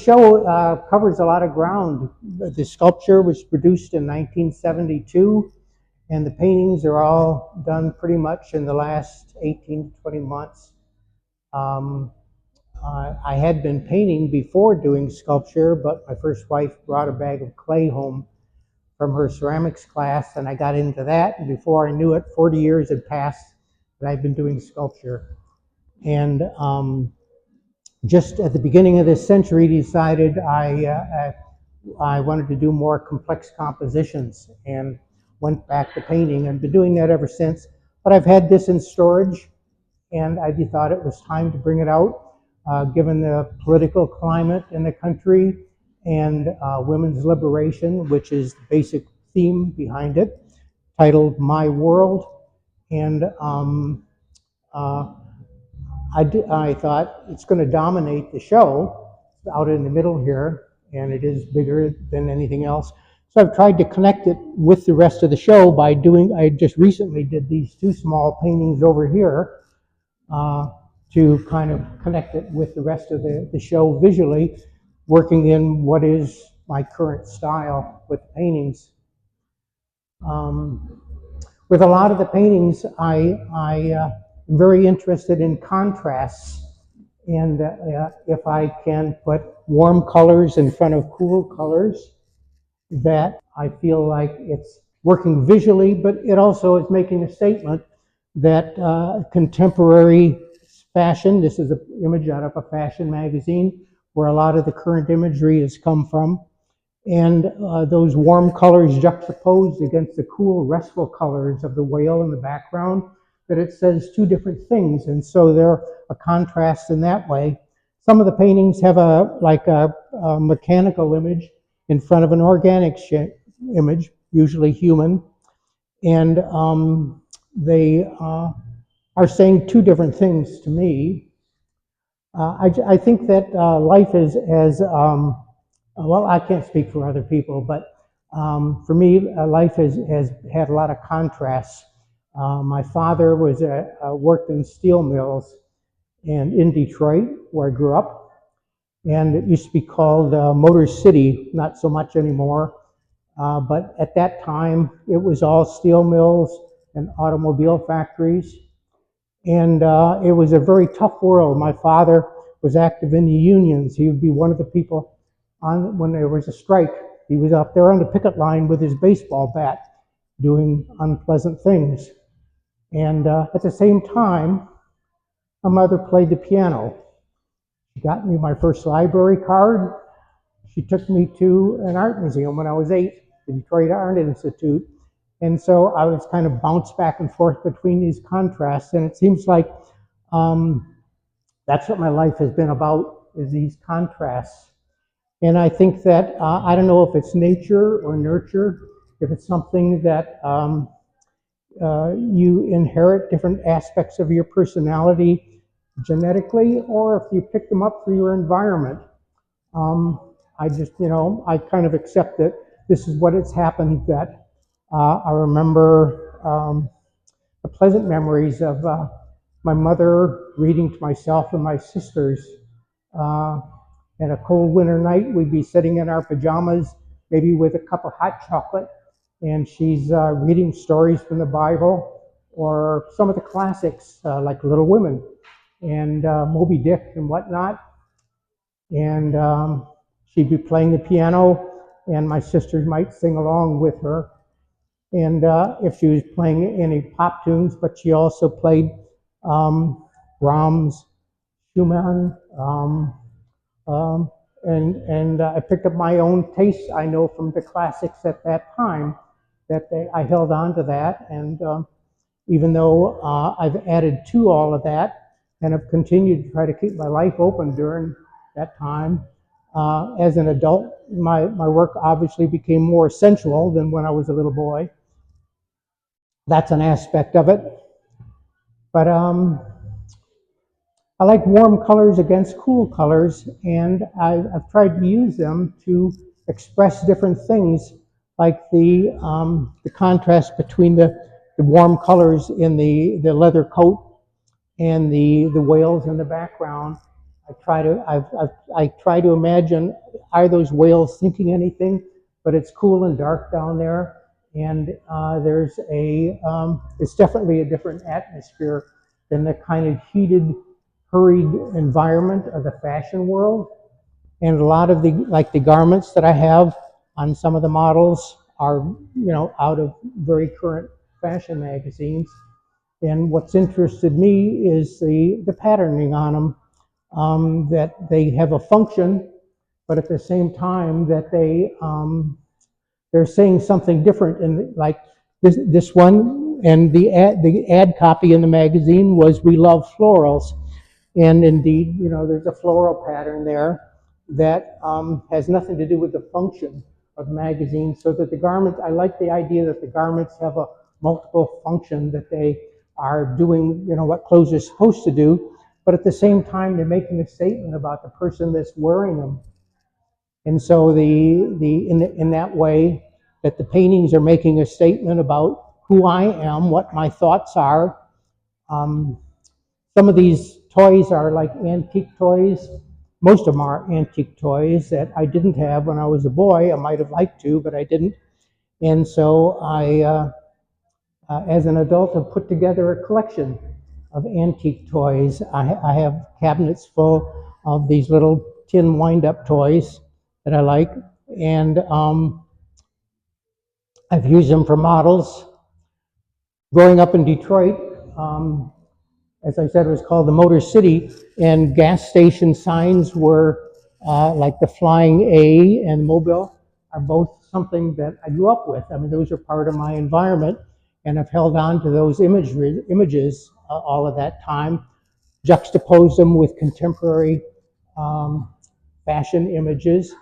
The show covers a lot of ground. The sculpture was produced in 1972, and the paintings are all done pretty much in the last 18 to 20 months. Um, I had been painting before doing sculpture, but my first wife brought a bag of clay home from her ceramics class, and I got into that, and before I knew it, 40 years had passed that I'd been doing sculpture. And just at the beginning of this century, decided I wanted to do more complex compositions and went back to painting and been doing that ever since. But I've had this in storage, and I thought it was time to bring it out, given the political climate in the country and women's liberation, which is the basic theme behind it, titled My World. And I thought it's going to dominate the show. It's out in the middle here, and it is bigger than anything else. So I've tried to connect it with the rest of the show by I just recently did these two small paintings over here to kind of connect it with the rest of the show visually, working in what is my current style with paintings. With a lot of the paintings, I'm very interested in contrasts, and if I can put warm colors in front of cool colors, that I feel like it's working visually, but it also is making a statement that contemporary fashion, this is an image out of a fashion magazine where a lot of the current imagery has come from, and those warm colors juxtaposed against the cool, restful colors of the whale in the background, that it says two different things, and so they're a contrast in that way. Some of the paintings have a mechanical image in front of an organic image, usually human, and they are saying two different things to me. I think that life is as well, I can't speak for other people, but for me, life has had a lot of contrasts. My father worked in steel mills in Detroit, where I grew up, and it used to be called Motor City, not so much anymore, but at that time, it was all steel mills and automobile factories, and it was a very tough world. My father was active in the unions. He would be one of the people when there was a strike. He was up there on the picket line with his baseball bat doing unpleasant things. And at the same time, my mother played the piano. She got me my first library card. She took me to an art museum when I was 8, the Detroit Art Institute. And so I was kind of bounced back and forth between these contrasts. And it seems like that's what my life has been about, is these contrasts. And I think that, I don't know if it's nature or nurture, if it's something that you inherit different aspects of your personality genetically, or if you pick them up through your environment. I just, I kind of accept that this is what has happened, that I remember the pleasant memories of my mother reading to myself and my sisters. And a cold winter night, we'd be sitting in our pajamas, maybe with a cup of hot chocolate, and she's reading stories from the Bible, or some of the classics like Little Women and Moby Dick and whatnot. And she'd be playing the piano, and my sisters might sing along with her. And if she was playing any pop tunes, but she also played Brahms, Schumann, and I picked up my own tastes, I know, from the classics at that time, that I held on to that. And even though I've added to all of that and have continued to try to keep my life open during that time, as an adult, my work obviously became more sensual than when I was a little boy. That's an aspect of it. But I like warm colors against cool colors, and I've tried to use them to express different things, like the contrast between the warm colors in the leather coat and the whales in the background. I try to imagine, are those whales thinking anything? But it's cool and dark down there, and it's definitely a different atmosphere than the kind of heated, hurried environment of the fashion world. And a lot of the garments that I have on some of the models are, out of very current fashion magazines. And what's interested me is the patterning on them, that they have a function, but at the same time that they're saying something different. And like this one, and the ad copy in the magazine was "We love florals," and indeed, there's a floral pattern there that has nothing to do with the function of the magazine. So that the garments, I like the idea that the garments have a multiple function, that they are doing, what clothes are supposed to do, but at the same time, they're making a statement about the person that's wearing them. And so in that way, that the paintings are making a statement about who I am, what my thoughts are. Some of these toys are like antique toys. Most of them are antique toys that I didn't have when I was a boy. I might have liked to, but I didn't. And so as an adult, have put together a collection of antique toys. I have cabinets full of these little tin wind-up toys that I like, and I've used them for models. Growing up in Detroit, as I said, it was called the Motor City, and gas station signs were like the Flying A and Mobile are both something that I grew up with. I mean, those are part of my environment, and I've held on to those images all of that time, juxtaposed them with contemporary fashion images.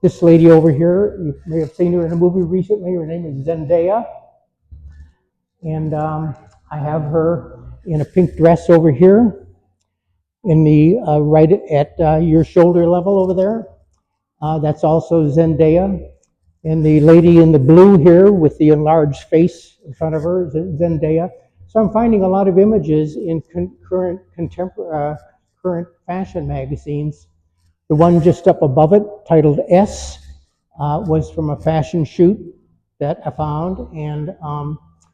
This lady over here, you may have seen her in a movie recently. Her name is Zendaya, and I have her in a pink dress over here, in the right at your shoulder level over there. That's also Zendaya. And the lady in the blue here with the enlarged face in front of her is Zendaya. So I'm finding a lot of images in current fashion magazines. The one just up above it, titled S, was from a fashion shoot that I found, and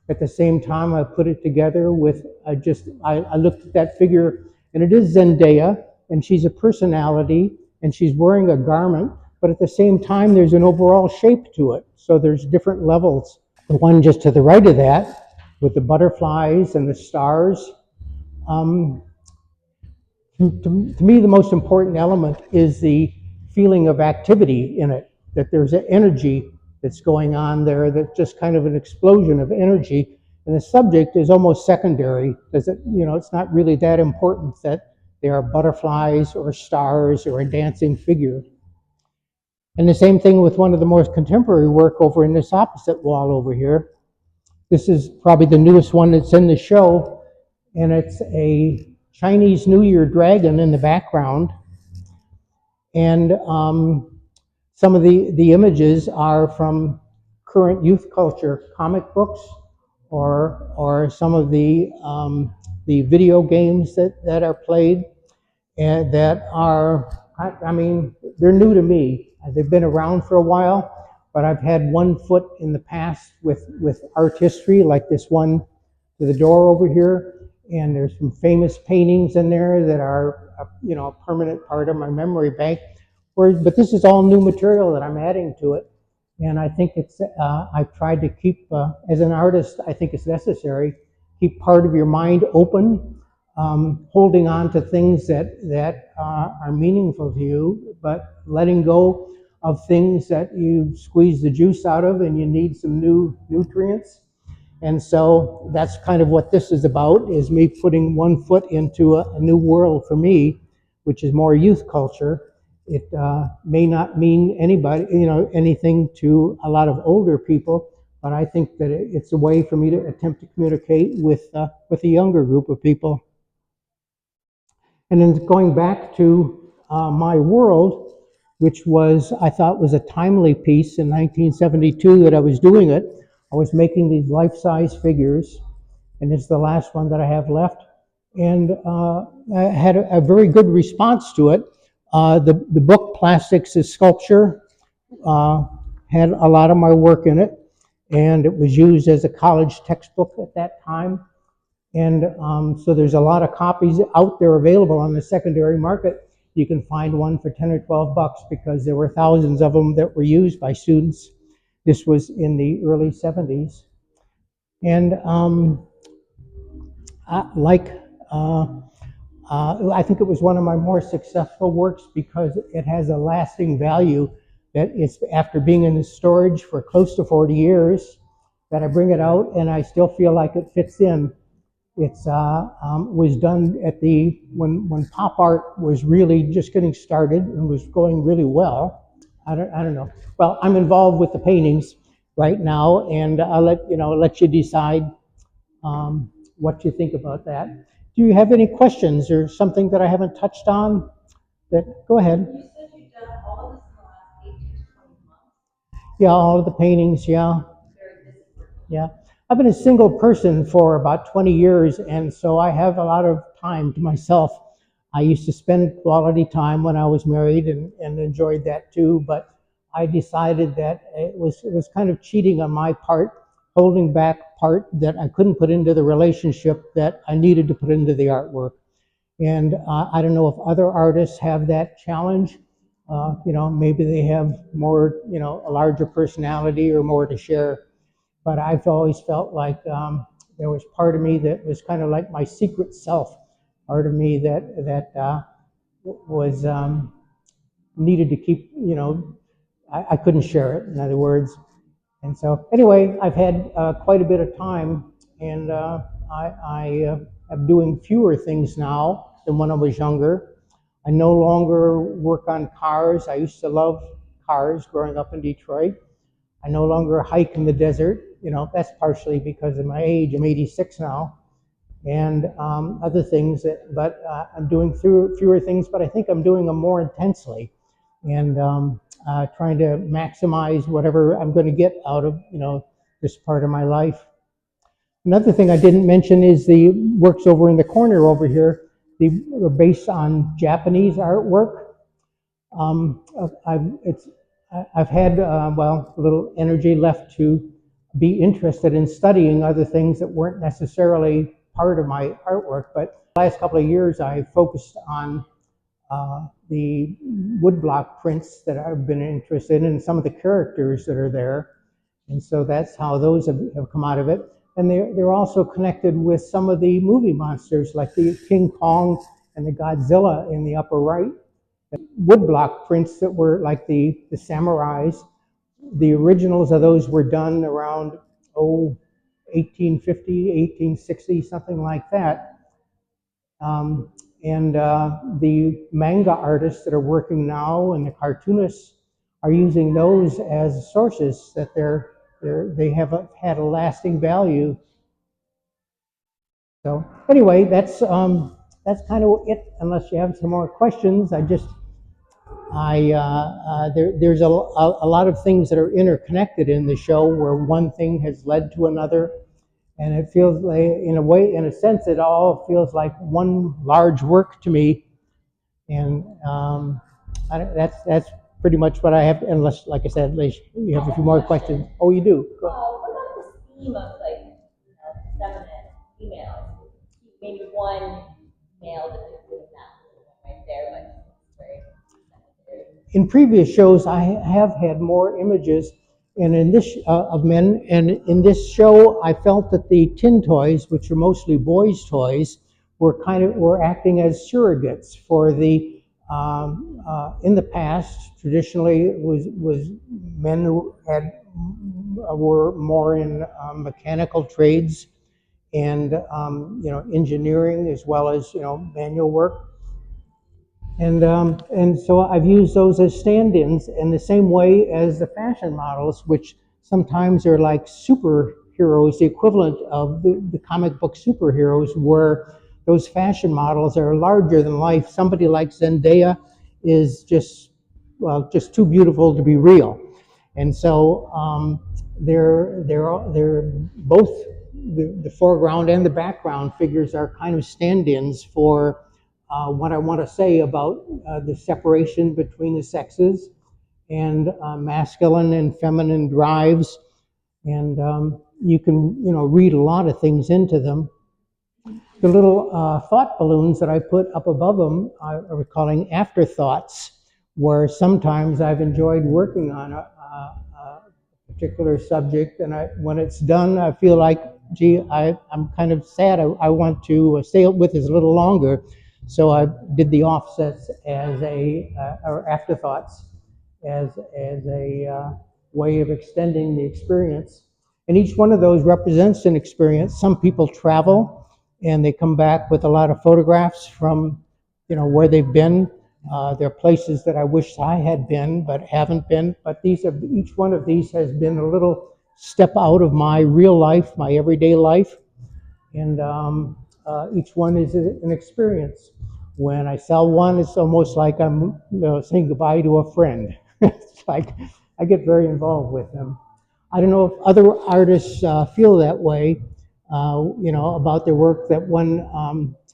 at the same time I put it together with I looked at that figure, and it is Zendaya, and she's a personality, and she's wearing a garment, but at the same time there's an overall shape to it, so there's different levels. The one just to the right of that, with the butterflies and the stars, to me, the most important element is the feeling of activity in it, that there's an energy that's going on there, that's just kind of an explosion of energy, and the subject is almost secondary. It's not really that important that there are butterflies or stars or a dancing figure. And the same thing with one of the most contemporary work over in this opposite wall over here. This is probably the newest one that's in the show, and it's a Chinese New Year dragon in the background, and some of the images are from current youth culture, comic books, or some of the video games that are played, and that are, I mean, they're new to me. They've been around for a while, but I've had one foot in the past with art history, like this one to the door over here. And there's some famous paintings in there that are, a permanent part of my memory bank. But this is all new material that I'm adding to it. And I think I've tried to keep, as an artist, I think it's necessary, keep part of your mind open, holding on to things that are meaningful to you, but letting go of things that you squeeze the juice out of and you need some new nutrients. And so that's kind of what this is about, is me putting one foot into a new world for me, which is more youth culture. It may not mean anything to a lot of older people, but I think that it's a way for me to attempt to communicate with a younger group of people. And then going back to my world, which I thought was a timely piece in 1972 that I was doing it. I was making these life-size figures, and it's the last one that I have left. And had a very good response to it. The book Plastics is Sculpture had a lot of my work in it, and it was used as a college textbook at that time. And so there's a lot of copies out there available on the secondary market. You can find one for 10 or 12 bucks because there were thousands of them that were used by students. This was in the early 70s. And I think it was one of my more successful works because it has a lasting value that it's after being in the storage for close to 40 years that I bring it out and I still feel like it fits in. It's was done at the when pop art was really just getting started and was going really well. I don't know. Well, I'm involved with the paintings right now, and I'll let you decide what you think about that. Do you have any questions or something that I haven't touched on? Go ahead. You said you've done all of this in the last 18 to 20 months. Yeah, all of the paintings. Yeah. Very busy work. Yeah. I've been a single person for about 20 years, and so I have a lot of time to myself. I used to spend quality time when I was married and enjoyed that too, but I decided that it was kind of cheating on my part, holding back part that I couldn't put into the relationship that I needed to put into the artwork. And I don't know if other artists have that challenge. Maybe they have more, a larger personality or more to share. But I've always felt like there was part of me that was kind of like my secret self, part of me that was needed to keep, I couldn't share it, in other words. And so anyway, I've had quite a bit of time, and I am doing fewer things now than when I was younger. I no longer work on cars. I used to love cars growing up in Detroit. I no longer hike in the desert. That's partially because of my age. I'm 86 now, and other things. But I'm doing fewer things, but I think I'm doing them more intensely, and trying to maximize whatever I'm going to get out of this part of my life. Another thing I didn't mention is the works over in the corner over here. They are based on Japanese artwork. I've had a little energy left to be interested in studying other things that weren't necessarily part of my artwork. But the last couple of years, I focused on the woodblock prints that I've been interested in and some of the characters that are there. And so that's how those have come out of it. And they're also connected with some of the movie monsters like the King Kong and the Godzilla in the upper right. Woodblock prints that were like the samurais. The originals of those were done around 1850, 1860, something like that. And the manga artists that are working now and the cartoonists are using those as sources that they have had a lasting value. So anyway, that's kind of it. Unless you have some more questions, there's a lot of things that are interconnected in the show where one thing has led to another, and it feels like, in a sense, it all feels like one large work to me. And that's pretty much what I have. Unless, like I said, unless you have a few more questions. Oh, you do. What about this theme of feminine females? Maybe one male that just wouldn't that right there, but it's very secondary. In previous shows, I have had more images, and in this of men. And in this show, I felt that the tin toys, which are mostly boys' toys, were acting as surrogates for the. In the past, traditionally, it was men who were more in mechanical trades and engineering as well as manual work. And so I've used those as stand-ins in the same way as the fashion models, which sometimes are like superheroes, the equivalent of the comic book superheroes, where those fashion models are larger than life. Somebody like Zendaya is just too beautiful to be real. And so they're both the foreground and the background figures are kind of stand-ins for what I want to say about the separation between the sexes and masculine and feminine drives. And you can, read a lot of things into them. The little thought balloons that I put up above them are calling afterthoughts, where sometimes I've enjoyed working on a particular subject, and when it's done, I feel like, gee, I'm kind of sad. I want to stay with this a little longer. So I did the offsets as or afterthoughts as a way of extending the experience. And each one of those represents an experience. Some people travel and they come back with a lot of photographs from, where they've been. There are places that I wish I had been but haven't been. But each one of these has been a little step out of my real life, my everyday life, and each one is an experience. When I sell one, it's almost like I'm saying goodbye to a friend. It's like I get very involved with them. I don't know if other artists feel that way, about their work. That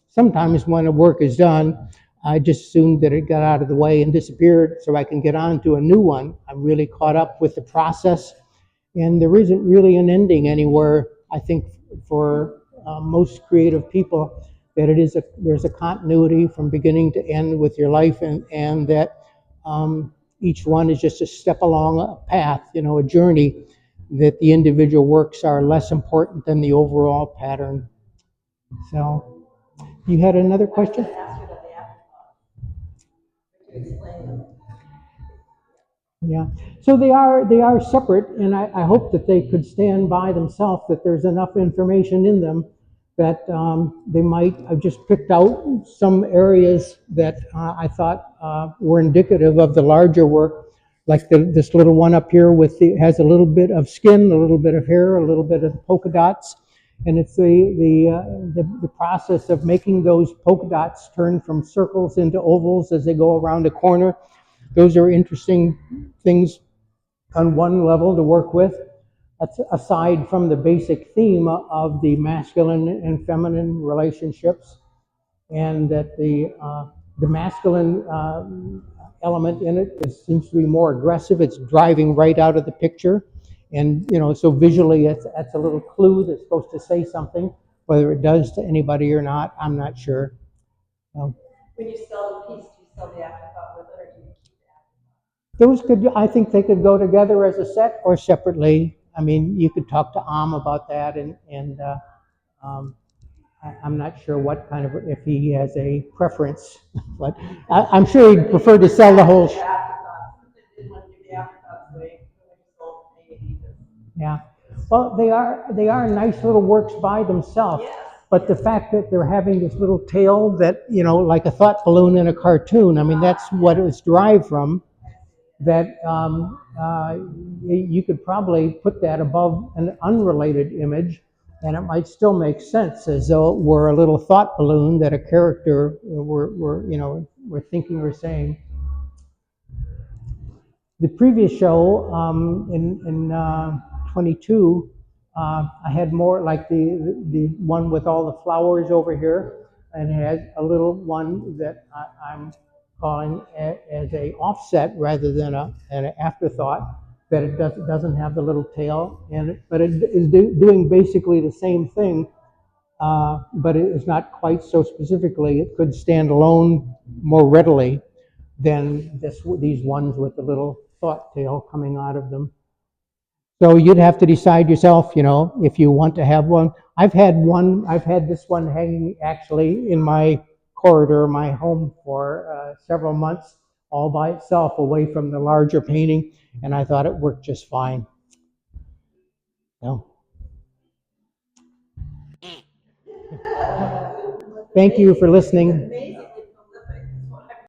sometimes when a work is done, I just assumed that it got out of the way and disappeared, so I can get on to a new one. I'm really caught up with the process, and there isn't really an ending anywhere. I think for most creative people, that there's a continuity from beginning to end with your life, and that each one is just a step along a path, a journey, that the individual works are less important than the overall pattern. So, you had another question? Yeah. So they are separate, and I hope that they could stand by themselves. That there's enough information in them that they might. I've just picked out some areas that I thought were indicative of the larger work, like this little one up here has a little bit of skin, a little bit of hair, a little bit of polka dots, and it's the process of making those polka dots turn from circles into ovals as they go around a corner. Those are interesting things on one level to work with. That's aside from the basic theme of the masculine and feminine relationships, and that the masculine element in it seems to be more aggressive. It's driving right out of the picture, and so visually, that's a little clue that's supposed to say something. Whether it does to anybody or not, I'm not sure. When you sell the piece, do you sell the afterthought with it, or do you keep I think they could go together as a set or separately. I mean, you could talk to Am about that, and I'm not sure what kind of, if he has a preference, but I'm sure he'd prefer to sell the whole. Yeah. Well, they are nice little works by themselves. Yes. But the fact that they're having this little tail that, like a thought balloon in a cartoon, I mean, that's what it's derived from. That you could probably put that above an unrelated image, and it might still make sense, as though it were a little thought balloon that a character were thinking or saying. The previous show in 22, I had more like the one with all the flowers over here, and it had a little one that I'm calling as a offset rather than an afterthought, that it doesn't have the little tail, but it is doing basically the same thing, but it is not quite so specifically. It could stand alone more readily than these ones with the little thought tail coming out of them. So you'd have to decide yourself, if you want to have one. I've had this one hanging actually in my corridor, my home, for several months, all by itself, away from the larger painting, and I thought it worked just fine. So. Thank you for listening.